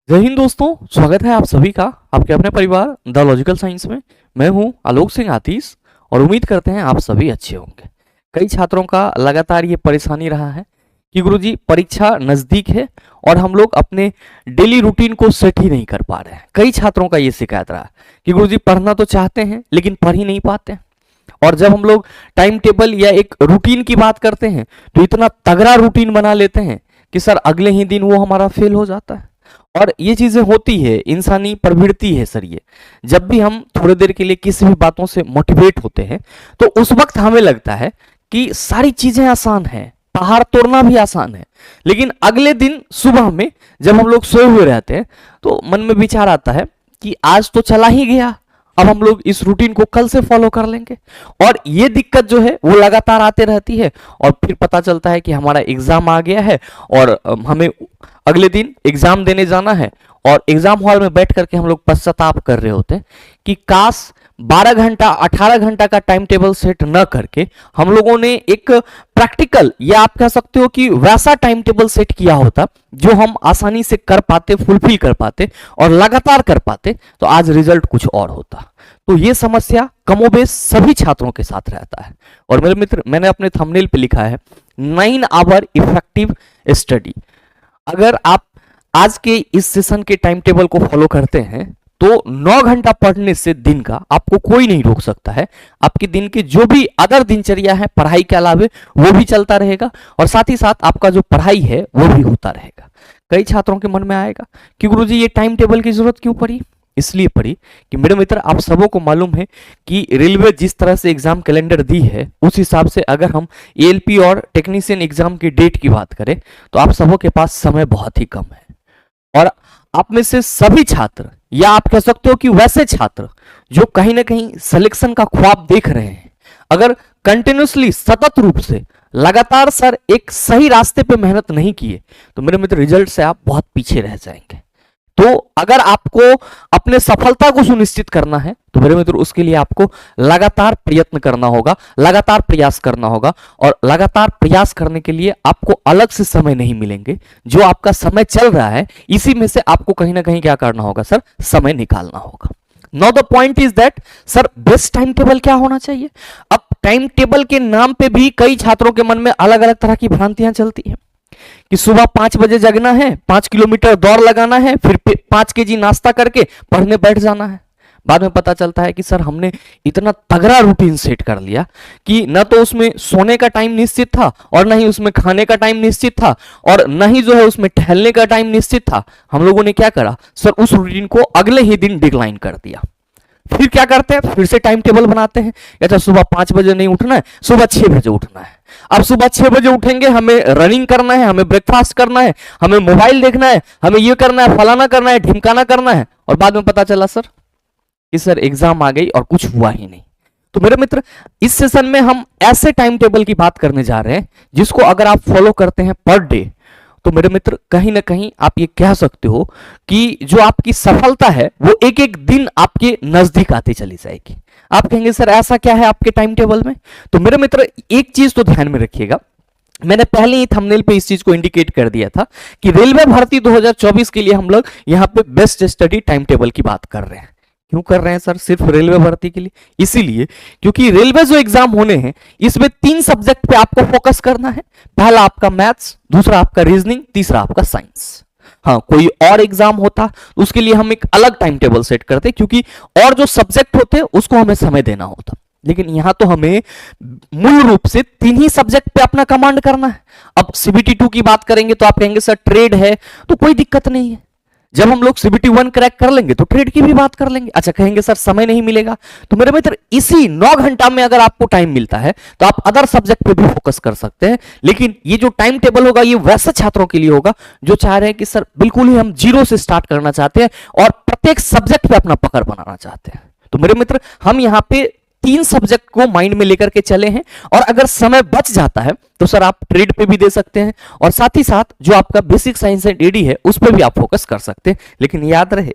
जय हिंद दोस्तों, स्वागत है आप सभी का आपके अपने परिवार द लॉजिकल साइंस में। मैं हूं आलोक सिंह आतीश और उम्मीद करते हैं आप सभी अच्छे होंगे। कई छात्रों का लगातार ये परेशानी रहा है कि गुरुजी परीक्षा नज़दीक है और हम लोग अपने डेली रूटीन को सेट ही नहीं कर पा रहे हैं। कई छात्रों का ये शिकायत रहा कि गुरुजी पढ़ना तो चाहते हैं लेकिन पढ़ ही नहीं पाते हैं। और जब हम लोग टाइम टेबल या एक रूटीन की बात करते हैं तो इतना तगड़ा रूटीन बना लेते हैं कि सर अगले ही दिन वो हमारा फेल हो जाता है। और ये चीजें होती है, इंसानी प्रवृत्ति है सर। ये जब भी हम थोड़ी देर के लिए किसी भी बातों से मोटिवेट होते हैं तो उस वक्त हमें लगता है कि सारी चीजें आसान हैं, पहाड़ तोड़ना भी आसान है। लेकिन अगले दिन सुबह में जब हम लोग सोए हुए रहते हैं तो मन में विचार आता है कि आज तो चला ही गया, अब हम लोग इस रूटीन को कल से फॉलो कर लेंगे। और ये दिक्कत जो है वो लगातार आते रहती है और फिर पता चलता है कि हमारा एग्जाम आ गया है और हमें अगले दिन एग्जाम देने जाना है और एग्जाम हॉल में बैठ करके हम लोग पश्चाताप कर रहे होते हैं कि काश 12 घंटा 18 घंटा का टाइम टेबल सेट न करके हम लोगों ने एक प्रैक्टिकल या आप कह सकते हो कि वैसा टाइम टेबल सेट किया होता जो हम आसानी से कर पाते, फुलफिल कर पाते और लगातार कर पाते, तो आज रिजल्ट कुछ और होता। तो ये समस्या कमोबेश सभी छात्रों के साथ रहता है। और मेरे मित्र, मैंने अपने थंबनेल पे लिखा है 9 आवर इफेक्टिव स्टडी। अगर आप आज के इस सेशन के टाइम टेबल को फॉलो करते हैं तो 9 घंटा पढ़ने से दिन का आपको कोई नहीं रोक सकता है। आपके दिन के जो भी अदर दिनचर्या है पढ़ाई के अलावे वो भी चलता रहेगा और साथ ही साथ आपका जो पढ़ाई है वो भी होता रहेगा। कई छात्रों के मन में आएगा कि गुरुजी ये टाइम टेबल की जरूरत क्यों पड़ी। इसलिए पड़ी कि मेरे मित्र, आप सबों को मालूम है कि रेलवे जिस तरह से एग्जाम कैलेंडर दी है उस हिसाब से अगर हम एएलपी और टेक्नीशियन एग्जाम की डेट की बात करें तो आप सबों के पास समय बहुत ही कम है। और आप में से सभी छात्र या आप कह सकते हो कि वैसे छात्र जो कहीं ना कहीं सिलेक्शन का ख्वाब देख रहे हैं, अगर कंटिन्यूसली सतत रूप से लगातार सर एक सही रास्ते पे मेहनत नहीं किए तो मेरे मित्र रिजल्ट से आप बहुत पीछे रह जाएंगे। तो अगर आपको अपने सफलता को सुनिश्चित करना है तो मेरे मित्र उसके लिए आपको लगातार प्रयत्न करना होगा, लगातार प्रयास करना होगा। और लगातार प्रयास करने के लिए आपको अलग से समय नहीं मिलेंगे। जो आपका समय चल रहा है इसी में से आपको कहीं ना कहीं क्या करना होगा सर, समय निकालना होगा। Now the point is that sir best time table क्या होना चाहिए। अब टाइम टेबल के नाम पे भी कई छात्रों के मन में अलग अलग तरह की भ्रांतियां चलती है कि सुबह 5 बजे जगना है, 5 किलोमीटर दौड़ लगाना है, फिर 5 केजी नाश्ता करके पढ़ने बैठ जाना है। बाद में पता चलता है कि सर हमने इतना तगड़ा रूटीन सेट कर लिया कि न तो उसमें सोने का टाइम निश्चित था और न ही उसमें खाने का टाइम निश्चित था और न ही जो है उसमें टहलने का टाइम निश्चित था। हम लोगों ने क्या करा सर, उस रूटीन को अगले ही दिन डिक्लाइन कर दिया। फिर क्या करते हैं, फिर से टाइम टेबल बनाते हैं। अच्छा, सुबह 5 बजे नहीं उठना है, सुबह 6 बजे उठना है। अब सुबह 6 बजे उठेंगे, हमें रनिंग करना है, हमें ब्रेकफास्ट करना है, हमें मोबाइल देखना है, हमें ये करना है, फलाना करना है, ढिमकाना करना है। और बाद में पता चला सर कि सर एग्जाम आ गई और कुछ हुआ ही नहीं। तो मेरे मित्र, इस सेशन में हम ऐसे टाइम टेबल की बात करने जा रहे हैं जिसको अगर आप फॉलो करते हैं पर डे तो मेरे मित्र कहीं ना कहीं आप ये कह सकते हो कि जो आपकी सफलता है वो एक एक दिन आपके नजदीक आती चली जाएगी। आप कहेंगे सर ऐसा क्या है आपके टाइम टेबल में। तो मेरे मित्र एक चीज तो ध्यान में रखिएगा, मैंने पहले ही थंबनेल पे इस चीज को इंडिकेट कर दिया था कि रेलवे भर्ती 2024 के लिए हम लोग यहाँ पे बेस्ट स्टडी टाइम टेबल की बात कर रहे हैं। क्यों कर रहे हैं सर सिर्फ रेलवे भर्ती के लिए? इसीलिए क्योंकि रेलवे जो एग्जाम होने हैं इसमें 3 सब्जेक्ट पे आपको फोकस करना है। पहला आपका मैथ्स, दूसरा आपका रीजनिंग, तीसरा आपका साइंस। हाँ, कोई और एग्जाम होता तो उसके लिए हम एक अलग टाइम टेबल सेट करते क्योंकि और जो सब्जेक्ट होते उसको हमें समय देना होता। लेकिन यहां तो हमें मूल रूप से 3 ही सब्जेक्ट पे अपना कमांड करना है। अब सीबीटी 2 की बात करेंगे तो आप कहेंगे सर ट्रेड है तो कोई दिक्कत नहीं है, जब हम लोग सीबीटी 1 क्रैक कर लेंगे तो ट्रेड की भी बात कर लेंगे। अच्छा, कहेंगे सर समय नहीं मिलेगा, तो मेरे मित्र इसी 9 घंटा में अगर आपको टाइम मिलता है तो आप अदर सब्जेक्ट पे भी फोकस कर सकते हैं। लेकिन ये जो टाइम टेबल होगा ये वैसे छात्रों के लिए होगा जो चाह रहे हैं कि सर बिल्कुल ही हम जीरो से स्टार्ट करना चाहते हैं और प्रत्येक सब्जेक्ट पे अपना पकड़ बनाना चाहते हैं। तो मेरे मित्र हम यहां पे 3 सब्जेक्ट को माइंड में लेकर के चले हैं और अगर समय बच जाता है तो सर आप ट्रेड पे भी दे सकते हैं और साथ ही साथ जो आपका बेसिक साइंस एंड एडी है उस पर भी आप फोकस कर सकते हैं। लेकिन याद रहे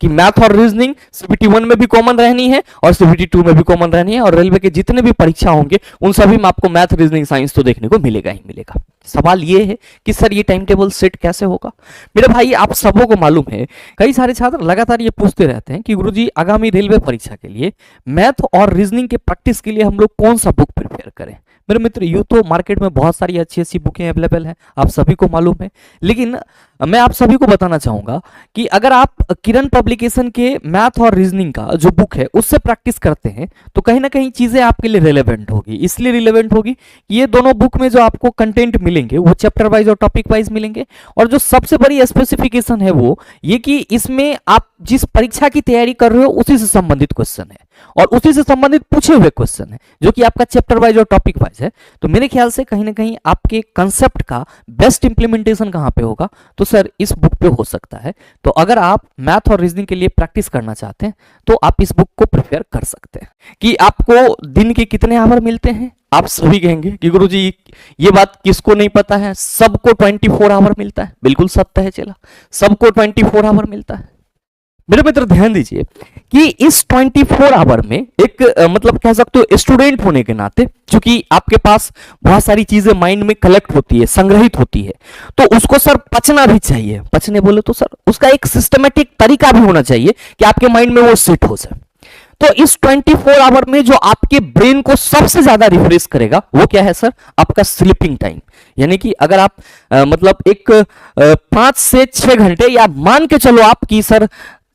कि मैथ और रीजनिंग सीबीटी 1 में भी कॉमन रहनी है और सीबीटी 2 में भी कॉमन रहनी है, और रेलवे के जितने भी परीक्षा होंगे उन सभी में आपको मैथ रीजनिंग साइंस तो देखने को मिलेगा ही मिलेगा। सवाल ये है कि सर ये टाइम टेबल सेट कैसे होगा। मेरे भाई आप सबों को मालूम है, कई सारे छात्र लगातार ये पूछते रहते हैं कि गुरुजी आगामी रेलवे परीक्षा के लिए मैथ और रीजनिंग के प्रैक्टिस के लिए हम लोग कौन सा बुक प्रिपेयर करें। मेरे मित्र, यूं तो मार्केट में बहुत सारी अच्छी अच्छी बुकें अवेलेबल हैं, आप सभी को मालूम है, लेकिन मैं आप सभी को बताना चाहूंगा कि अगर आप किरण पब्लिकेशन के मैथ और रीजनिंग का जो बुक है उससे प्रैक्टिस करते हैं तो कहीं ना कहीं चीजें आपके लिए रिलेवेंट होगी। इसलिए रिलेवेंट होगी कि ये दोनों बुक में जो आपको कंटेंट मिलेंगे वो चैप्टर वाइज और टॉपिक वाइज मिलेंगे, और जो सबसे बड़ी स्पेसिफिकेशन है वो ये कि इसमें आप जिस परीक्षा की तैयारी कर रहे हो उसी से संबंधित क्वेश्चन है और उसी से संबंधित पूछे हुए क्वेश्चन है जो कि आपका चैप्टर वाइज और टॉपिक वाइज है। तो मेरे ख्याल से कहीं ना कहीं आपके कंसेप्ट का बेस्ट इंप्लीमेंटेशन कहां पे होगा, तो सर इस बुक पे हो सकता है। तो अगर आप मैथ और रीजनिंग के लिए प्रैक्टिस करना चाहते हैं तो आप इस बुक को प्रिपेयर कर सकते हैं। कि आपको दिन के कितने आवर मिलते हैं, आप सभी कहेंगे कि गुरुजी ये बात किसको नहीं पता है, सबको 24 आवर मिलता है। बिल्कुल सत्य है चला, सबको 24 आवर मिलता है। मेरे मित्र ध्यान दीजिए कि इस 24 आवर में एक मतलब कह सकते हो स्टूडेंट होने के नाते, क्योंकि आपके पास बहुत सारी चीजें माइंड में कलेक्ट होती है, संग्रहित होती है, तो उसको सर पचना भी चाहिए। पचने बोले तो सर उसका एक सिस्टमेटिक तरीका भी होना चाहिए कि आपके माइंड में वो सेट हो जाए। तो इस 24 आवर में जो आपके ब्रेन को सबसे ज्यादा रिफ्रेश करेगा वो क्या है सर, आपका स्लीपिंग टाइम। यानी कि अगर आप मतलब एक 5 से 6 घंटे, या मान के चलो आप कि सर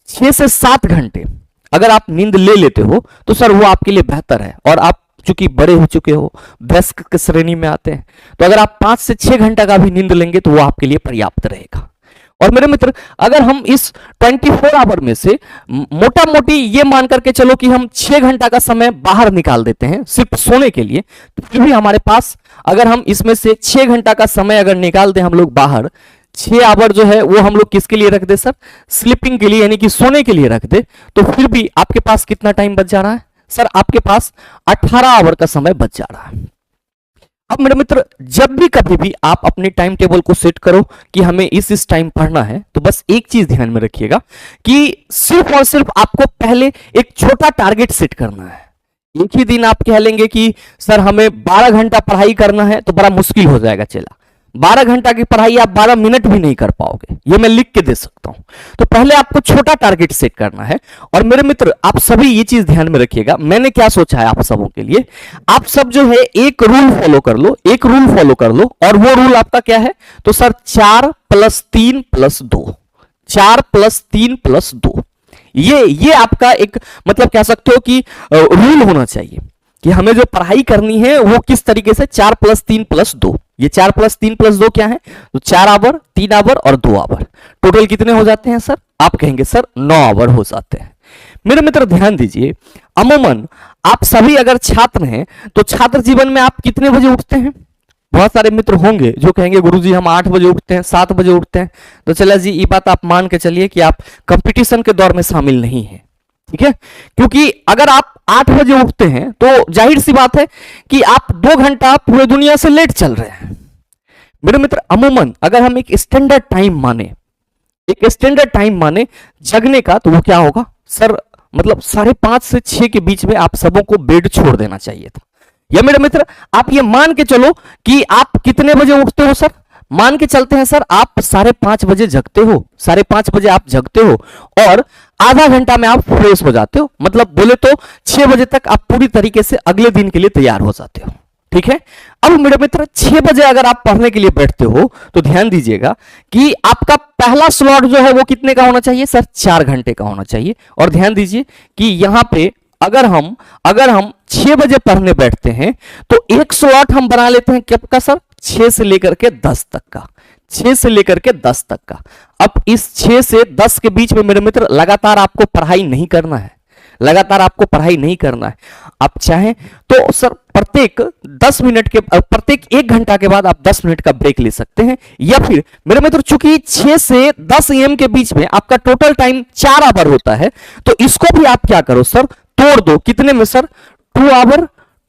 6 से 7 घंटे अगर आप नींद ले लेते हो तो सर वो आपके लिए बेहतर है। और आप चूंकि बड़े हो चुके हो, वयस्क की श्रेणी में आते हैं, तो अगर आप 5 से 6 घंटा का भी नींद लेंगे तो वो आपके लिए पर्याप्त रहेगा। और मेरे मित्र, अगर हम इस 24 आवर में से मोटा मोटी ये मान करके चलो कि हम 6 घंटा का समय बाहर निकाल देते हैं सिर्फ सोने के लिए, तो फिर भी हमारे पास, अगर हम इसमें से 6 घंटा का समय अगर निकाल दें हम लोग बाहर, 6 आवर जो है वो हम लोग किसके लिए रख दे सर, स्लीपिंग के लिए, यानी कि सोने के लिए रख दे, तो फिर भी आपके पास कितना टाइम बच जा रहा है सर, आपके पास 18 आवर का समय बच जा रहा है। अब मेरे मित्र, जब भी कभी भी आप अपने टाइम टेबल को सेट करो कि हमें इस टाइम पढ़ना है, तो बस एक चीज ध्यान में रखिएगा कि सिर्फ और सिर्फ आपको पहले एक छोटा टारगेट सेट करना है। एक ही दिन आप कह लेंगे कि सर हमें 12 घंटा पढ़ाई करना है, तो बड़ा मुश्किल हो जाएगा चला। 12 घंटा की पढ़ाई आप 12 मिनट भी नहीं कर पाओगे, ये मैं लिख के दे सकता हूं। तो पहले आपको छोटा टारगेट सेट करना है। और मेरे मित्र, आप सभी ये चीज ध्यान में रखिएगा, मैंने क्या सोचा है आप सबों के लिए, आप सब जो है एक रूल फॉलो कर लो, एक रूल फॉलो कर लो। और वो रूल आपका क्या है, तो सर 4 + 3 + 2, 4 + 3 + 2, ये आपका एक मतलब कह सकते हो कि रूल होना चाहिए कि हमें जो पढ़ाई करनी है वो किस तरीके से 4 + 3 + 2। ये 4 + 3 + 2 क्या है, तो 4 आवर, 3 आवर और 2 आवर, टोटल कितने हो जाते हैं सर, आप कहेंगे सर 9 आवर हो जाते हैं। मेरे मित्र ध्यान दीजिए, अमूमन आप सभी अगर छात्र हैं तो छात्र जीवन में आप कितने बजे उठते हैं। बहुत सारे मित्र होंगे जो कहेंगे गुरुजी हम 8 बजे उठते हैं, 7 बजे उठते हैं। तो चला जी, ये बात आप मान के चलिए कि आप कंपटीशन के दौर में शामिल नहीं है, ठीक है, क्योंकि अगर आप 8 बजे उठते हैं तो जाहिर सी बात है कि आप 2 घंटा पूरे दुनिया से लेट चल रहे हैं। मेरे मित्र, अमूमन अगर हम एक स्टैंडर्ड टाइम माने, एक स्टैंडर्ड टाइम माने जगने का, तो वो क्या होगा सर, मतलब 5:30 से 6 के बीच में आप सबों को बेड छोड़ देना चाहिए था। या मेरे मित्र, आप ये मान के चलो कि आप कितने बजे उठते हो सर, मान के चलते हैं सर आप 5:30 बजे जगते हो, 5:30 बजे आप जगते हो और आधा घंटा में आप फ्रेश हो जाते हो, मतलब बोले तो 6 बजे तक आप पूरी तरीके से अगले दिन के लिए तैयार हो जाते हो, ठीक है। अब मेरे मित्र 6 बजे अगर आप पढ़ने के लिए बैठते हो तो ध्यान दीजिएगा कि आपका पहला स्लॉट जो है वो कितने का होना चाहिए सर, 4 घंटे का होना चाहिए। और ध्यान दीजिए कि यहां पे अगर हम 6 बजे पढ़ने बैठते हैं तो एक स्लॉट हम बना लेते हैं कब का सर, 6 से लेकर के 10 तक का, 6 से लेकर के 10 तक का। अब इस 6 से 10 के बीच में मेरे मित्र लगातार आपको पढ़ाई नहीं करना है, लगातार आपको पढ़ाई नहीं करना है। आप चाहें तो सर प्रत्येक 10 मिनट के, प्रत्येक 1 घंटा के बाद आप 10 मिनट का ब्रेक ले सकते हैं। या फिर मेरे मित्र चूंकि 6 से 10 AM के बीच में आपका टोटल टाइम 4 आवर होता है, तो इसको भी आप क्या करो सर, तोड़ दो कितने में सर, 2 आवर,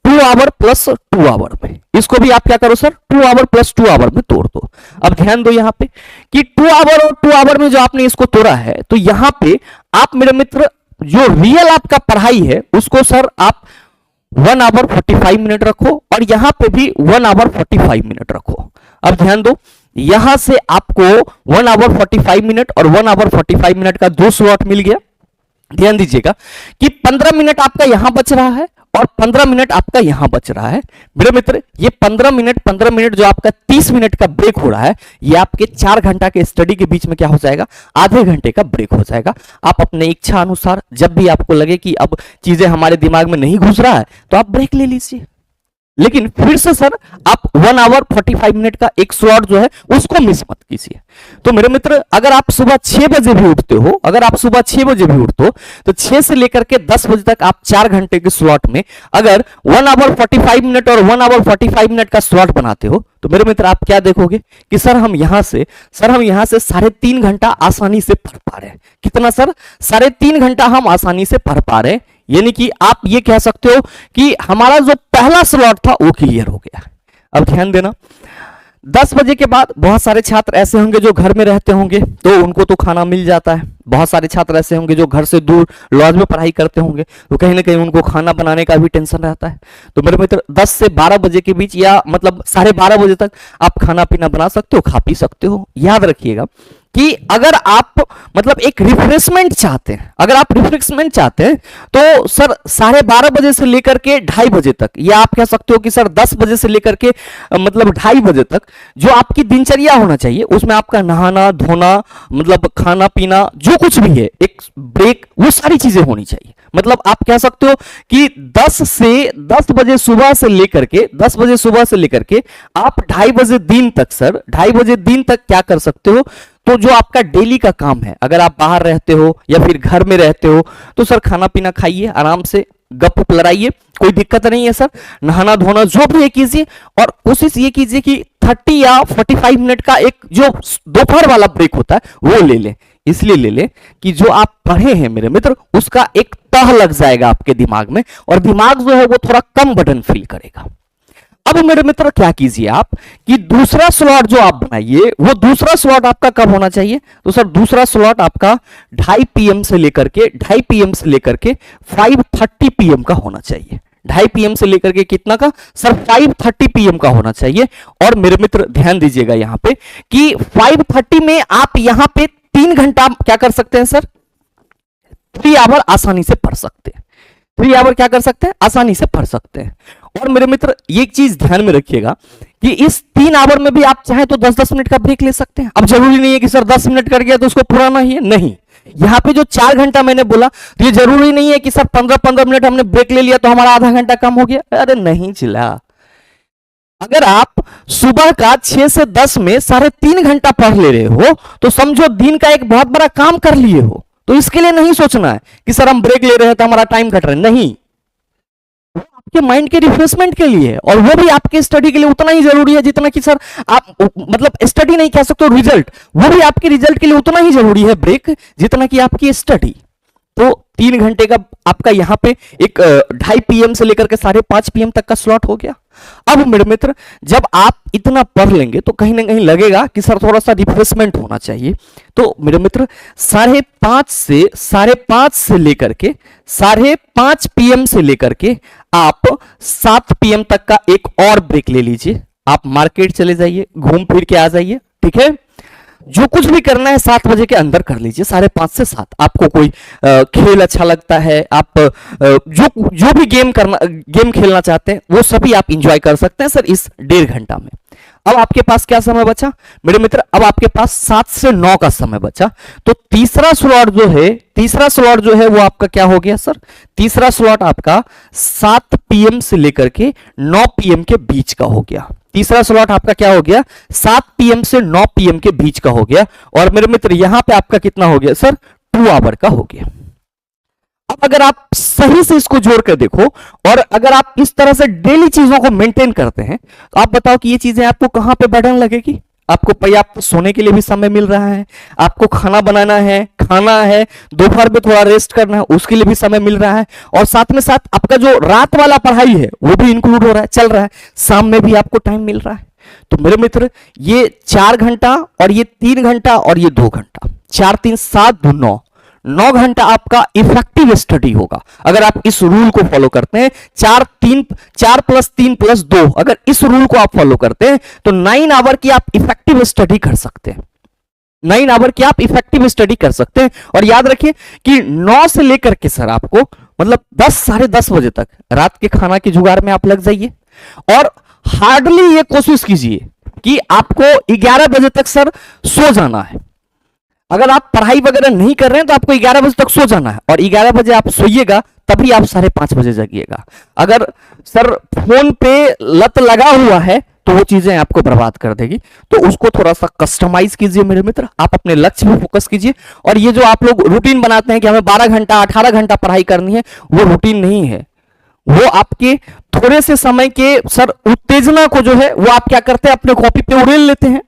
2 आवर + 2 आवर में। इसको भी आप क्या करो सर, 2 आवर + 2 आवर में तोड़ दो। अब ध्यान दो यहाँ पे कि 2 आवर और 2 आवर में जो आपने इसको तोड़ा है, तो यहाँ पे आप मेरे मित्र जो रियल आपका पढ़ाई है उसको सर आप 1 आवर 45 मिनट रखो और यहां पे भी 1 आवर 45 मिनट रखो। अब ध्यान दो, यहां से आपको 1 आवर 45 मिनट और 1 आवर 45 मिनट का 2 स्लॉट मिल गया। ध्यान दीजिएगा कि 15 मिनट आपका यहां बच रहा है और 15 मिनट आपका यहां बच रहा है। मेरे मित्र ये 15 मिनट जो आपका 30 मिनट का ब्रेक हो रहा है, ये आपके 4 घंटा के स्टडी के बीच में क्या हो जाएगा, आधे घंटे का ब्रेक हो जाएगा। आप अपने इच्छा अनुसार जब भी आपको लगे कि अब चीजें हमारे दिमाग में नहीं घुस रहा है तो आप ब्रेक ले लीजिए, लेकिन फिर से सर आप 1 आवर 45 मिनट का एक स्लॉट जो है उसको मिस मत कीजिए। तो मेरे मित्र अगर आप सुबह 6 बजे भी उठते हो, अगर आप सुबह 6 बजे भी उठते हो तो 6 से लेकर के 10 बजे तक आप 4 घंटे के स्लॉट में अगर 1 आवर 45 मिनट और 1 आवर 45 मिनट का स्लॉट बनाते हो तो मेरे मित्र आप क्या देखोगे कि सर हम यहां से 3.5 घंटा आसानी से पढ़ पा रहे हैं। कितना सर, 3.5 घंटा हम आसानी से पढ़ पा रहे हैं, यानी कि आप ये कह सकते हो कि हमारा जो पहला स्लॉट था वो क्लियर हो गया। अब ध्यान देना, 10 बजे के बाद बहुत सारे छात्र ऐसे होंगे जो घर में रहते होंगे तो उनको तो खाना मिल जाता है। बहुत सारे छात्र ऐसे होंगे जो घर से दूर लॉज में पढ़ाई करते होंगे तो कहीं ना कहीं उनको खाना बनाने का भी टेंशन रहता है। तो मेरे मित्र 10 से 12 बजे के बीच या मतलब 12:30 बजे तक आप खाना पीना बना सकते हो, खा पी सकते हो। याद रखिएगा कि अगर आप मतलब एक रिफ्रेशमेंट चाहते हैं, तो सर 12:30 बजे से लेकर के 2:30 बजे तक, या आप कह सकते हो कि सर 10 बजे से लेकर के मतलब 2:30 बजे तक जो आपकी दिनचर्या होना चाहिए उसमें आपका नहाना धोना मतलब खाना पीना जो कुछ भी है, एक ब्रेक, वो सारी चीजें होनी चाहिए। मतलब आप कह सकते हो कि 10 बजे सुबह से लेकर के आप 2:30 बजे दिन तक, सर 2:30 बजे दिन तक क्या कर सकते हो, तो जो आपका डेली का काम है, अगर आप बाहर रहते हो या फिर घर में रहते हो तो सर खाना पीना खाइए, आराम से गप लड़ाइए, कोई दिक्कत नहीं है सर। नहाना धोना जो भी है कीजिए और कोशिश ये कीजिए कि 30 या 45 मिनट का एक जो दोपहर वाला ब्रेक होता है वो ले लें। इसलिए ले लें कि जो आप पढ़े हैं मेरे मित्र उसका एक तह लग जाएगा आपके दिमाग में और दिमाग जो है वो थोड़ा कम बर्डन फील करेगा। अब मेरे मित्र क्या कीजिए आप कि दूसरा स्लॉट जो आप बनाइए, वो दूसरा स्लॉट आपका कब होना चाहिए, तो सर दूसरा स्लॉट आपका 2:30 PM से लेकर के 5:30 PM का होना चाहिए। 2:30 PM से लेकर के कितना का, सर 5:30 PM का होना चाहिए। और मेरे मित्र ध्यान दीजिएगा यहां पे कि 5:30 में आप यहां पे 3 घंटा क्या कर सकते हैं सर, 3 आवर आसानी से पढ़ सकते हैं। 3 आवर क्या कर सकते हैं, आसानी से पढ़ सकते हैं। और मेरे मित्र एक चीज ध्यान में रखिएगा कि इस 3 आवर में भी आप चाहे तो 10-10 मिनट का ब्रेक ले सकते हैं। अब जरूरी नहीं है कि सर 10 मिनट कर गया तो उसको पुराना ही है, नहीं। यहां पे जो 4 घंटा मैंने बोला तो ये जरूरी नहीं है कि सर 15-15 मिनट हमने ब्रेक ले लिया तो हमारा आधा घंटा कम हो गया। अरे नहीं चिल्ला, अगर आप सुबह का 6 से 10 में 3.5 घंटा पढ़ ले रहे हो तो समझो दिन का एक बहुत बड़ा काम कर लिए हो। तो इसके लिए नहीं सोचना है कि सर हम ब्रेक ले रहे हैं तो हमारा टाइम कट रहा है, नहीं। आपके माइंड के रिफ्रेशमेंट के लिए है और वो भी आपके स्टडी के लिए उतना ही जरूरी है जितना कि सर आप मतलब स्टडी नहीं कह सकते हो, रिजल्ट, वो भी आपके रिजल्ट के लिए उतना ही जरूरी है ब्रेक जितना कि आपकी स्टडी। तो 3 घंटे का आपका यहां पे एक 2:30 PM से लेकर के 5:30 PM तक का स्लॉट हो गया। अब मेरे मित्र जब आप इतना पढ़ लेंगे तो कहीं ना कहीं लगेगा कि सर थोड़ा सा रिफ्रेशमेंट होना चाहिए। तो मेरे मित्र 5:30 से लेकर के 5:30 PM से लेकर के आप 7 PM तक का एक और ब्रेक ले लीजिए। आप मार्केट चले जाइए, घूम फिर के आ जाइए, ठीक है। जो कुछ भी करना है 7 बजे के अंदर कर लीजिए, 5:30 से 7। आपको कोई खेल अच्छा लगता है, आप जो भी गेम खेलना चाहते हैं वो सभी आप इंजॉय कर सकते हैं सर इस 1.5 घंटा में। अब आपके पास क्या समय बचा मेरे मित्र, अब आपके पास 7 से 9 का समय बचा। तो तीसरा स्लॉट जो है वो आपका क्या हो गया सर, तीसरा स्लॉट आपका 7 PM से लेकर के 9 PM के बीच का हो गया। तीसरा स्लॉट आपका क्या हो गया, 7 PM से 9 PM के बीच का हो गया। और मेरे मित्र यहां पे आपका कितना हो गया सर, 2 आवर का हो गया। अब अगर आप सही से इसको जोड़ कर देखो और अगर आप इस तरह से डेली चीजों को मेंटेन करते हैं तो आप बताओ कि ये चीजें आपको कहां पे बर्डन लगेगी। आपको पर्याप्त सोने के लिए भी समय मिल रहा है, आपको खाना बनाना है, खाना है, दोपहर में थोड़ा रेस्ट करना है उसके लिए भी समय मिल रहा है, और साथ में साथ आपका जो रात वाला पढ़ाई है वो भी इंक्लूड हो रहा है, चल रहा है, शाम में भी आपको टाइम मिल रहा है। तो मेरे मित्र ये 4 घंटा और ये 3 घंटा और ये 2 घंटा, 4 3 7 2 9, 9 घंटा आपका इफेक्टिव स्टडी होगा अगर आप इस रूल को फॉलो करते हैं। 4 प्लस 3 प्लस 2, अगर इस रूल को आप फॉलो करते हैं तो 9 आवर की आप इफेक्टिव स्टडी कर सकते हैं। 9 आवर की आप इफेक्टिव स्टडी कर सकते हैं। और याद रखिए कि 9 से लेकर के सर आपको मतलब 10 साढ़े 10 बजे तक रात के खाना की जुगाड़ में आप लग जाइए और हार्डली ये कोशिश कीजिए कि आपको 11 बजे तक सर सो जाना है। अगर आप पढ़ाई वगैरह नहीं कर रहे हैं तो आपको 11 बजे तक सो जाना है और 11 बजे आप सोइएगा तभी आप 5:30 बजे जगिएगा। अगर सर फोन पे लत लगा हुआ है तो वो चीजें आपको बर्बाद कर देगी, तो उसको थोड़ा सा कस्टमाइज कीजिए मेरे मित्र, आप अपने लक्ष्य पे फोकस कीजिए। और ये जो आप लोग रूटीन बनाते हैं कि हमें 12 घंटा 18 घंटा पढ़ाई करनी है, वो रूटीन नहीं है। वो आपके थोड़े से समय के सर उत्तेजना को जो है वो आप क्या करते हैं अपने कॉपी पे उड़ेल लेते हैं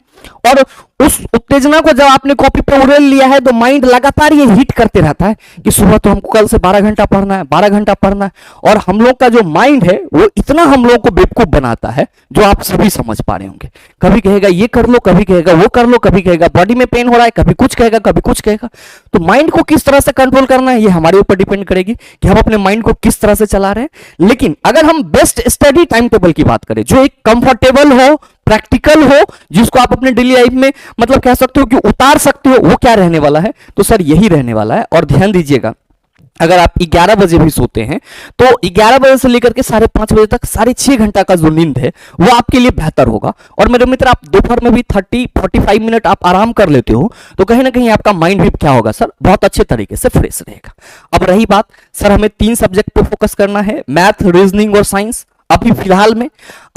और उस उत्तेजना को जब आपने कॉपी पे उड़ेल लिया है तो माइंड लगातार ये हिट करते रहता है कि सुबह तो हमको कल से 12 घंटा पढ़ना है, 12 घंटा पढ़ना है। और हम लोग का जो माइंड है वो इतना हम लोग को बेवकूफ बनाता है जो आप सभी समझ पा रहे होंगे। कभी कहेगा ये कर लो, कभी कहेगा वो कर लो, कभी कहेगा बॉडी में पेन हो रहा है, कभी कुछ कहेगा कभी कुछ कहेगा। तो माइंड को किस तरह से कंट्रोल करना है ये हमारे ऊपर डिपेंड करेगी कि हम अपने माइंड को किस तरह से चला रहे हैं। लेकिन अगर हम बेस्ट स्टडी टाइम टेबल की बात करें जो एक कंफर्टेबल हो, प्रैक्टिकल हो, जिसको आप अपने डेली लाइफ में मतलब कह सकते हो कि उतार सकते हो, वो क्या रहने वाला है? तो सर यही रहने वाला है। और ध्यान दीजिएगा अगर आप 11 बजे भी सोते हैं तो 11 बजे से लेकर के 5:30 बजे तक 6.5 घंटा का जो नींद है वो आपके लिए बेहतर होगा। और मेरे मित्र आप दोपहर में भी 30-45 मिनट आप आराम कर लेते हो तो कहीं ना कहीं आपका माइंड भी क्या होगा सर, बहुत अच्छे तरीके से फ्रेश रहेगा। अब रही बात सर हमें 3 सब्जेक्ट पे फोकस करना है, मैथ, रीजनिंग और साइंस। अभी फिलहाल में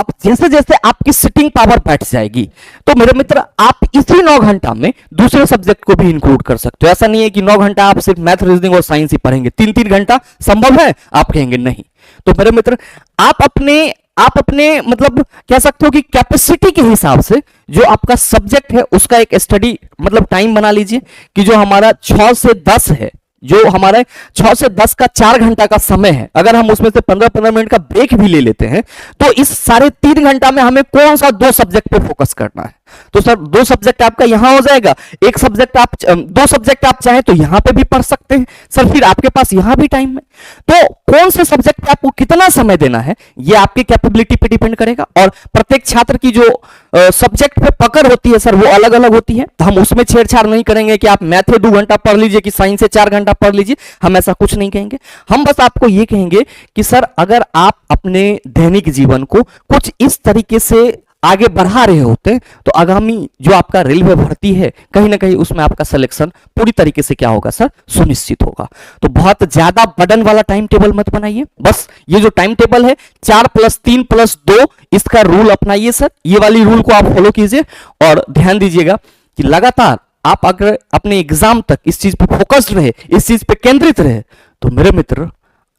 अब जैसे जैसे आपकी सिटिंग पावर बैठ जाएगी तो मेरे मित्र आप इसी 9 घंटा में दूसरे सब्जेक्ट को भी इंक्लूड कर सकते हो। ऐसा नहीं है कि 9 घंटा आप सिर्फ मैथ, रीजनिंग और साइंस ही पढ़ेंगे, 3-3 घंटा संभव है? आप कहेंगे नहीं। तो मेरे मित्र आप अपने मतलब कह सकते हो कि कैपेसिटी के हिसाब से जो आपका सब्जेक्ट है उसका एक स्टडी मतलब टाइम बना लीजिए कि जो हमारा 6 से 10 है, जो हमारे 6 से 10 का 4 घंटा का समय है, अगर हम उसमें से 15-15 मिनट का ब्रेक भी ले लेते हैं तो इस 3.5 घंटा में हमें कौन सा 2 सब्जेक्ट पे फोकस करना है? तो सर 2 सब्जेक्ट आपका यहां हो जाएगा, 1 सब्जेक्ट आप 2 सब्जेक्ट आप चाहें तो यहां पे भी पढ़ सकते हैं सर, फिर आपके पास यहां भी टाइम है। तो कौन से सब्जेक्ट पे आपको कितना समय देना है ये आपकी कैपेबिलिटी पे डिपेंड करेगा। और प्रत्येक छात्र की जो सब्जेक्ट पे पकड़ होती है सर वो अलग अलग होती है, तो हम उसमें छेड़छाड़ नहीं करेंगे कि आप मैथ में 2 घंटा पढ़ लीजिए कि साइंस से 4 घंटा पढ़ लीजिए, हम ऐसा कुछ नहीं कहेंगे। हम बस आपको ये कहेंगे कि सर अगर आप अपने दैनिक जीवन को कुछ इस तरीके से आगे बढ़ा रहे होते तो आगामी जो आपका रेलवे भर्ती है कहीं ना कहीं उसमें आपका सिलेक्शन पूरी तरीके से क्या होगा सर, सुनिश्चित होगा। तो बहुत ज्यादा बर्डन वाला टाइम टेबल मत बनाइए, बस ये जो टाइम टेबल है 4 + 3 + 2 इसका रूल अपनाइए सर, ये वाली रूल को आप फॉलो कीजिए। और ध्यान दीजिएगा कि लगातार आप अगर अपने एग्जाम तक इस चीज पे फोकस्ड रहे, इस चीज पे केंद्रित रहे तो मेरे मित्र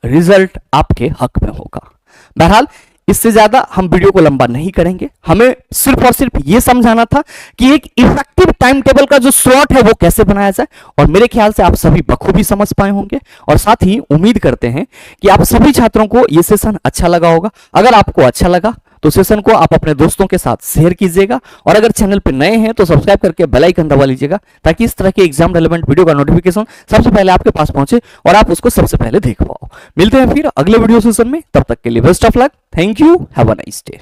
रिजल्ट आपके हक में होगा। बहरहाल इससे ज्यादा हम वीडियो को लंबा नहीं करेंगे, हमें सिर्फ और सिर्फ ये समझाना था कि एक इफेक्टिव टाइम टेबल का जो स्लॉट है वो कैसे बनाया जाए। और मेरे ख्याल से आप सभी बखूबी समझ पाए होंगे और साथ ही उम्मीद करते हैं कि आप सभी छात्रों को ये सेशन अच्छा लगा होगा। अगर आपको अच्छा लगा तो सेशन को आप अपने दोस्तों के साथ शेयर कीजिएगा और अगर चैनल पर नए हैं तो सब्सक्राइब करके बेल आइकन दबा लीजिएगा ताकि इस तरह के एग्जाम रेलेवेंट वीडियो का नोटिफिकेशन सबसे पहले आपके पास पहुंचे और आप उसको सबसे पहले देख पाओ। मिलते हैं फिर अगले वीडियो सेशन में, तब तक के लिए best of luck, thank you, have a nice day.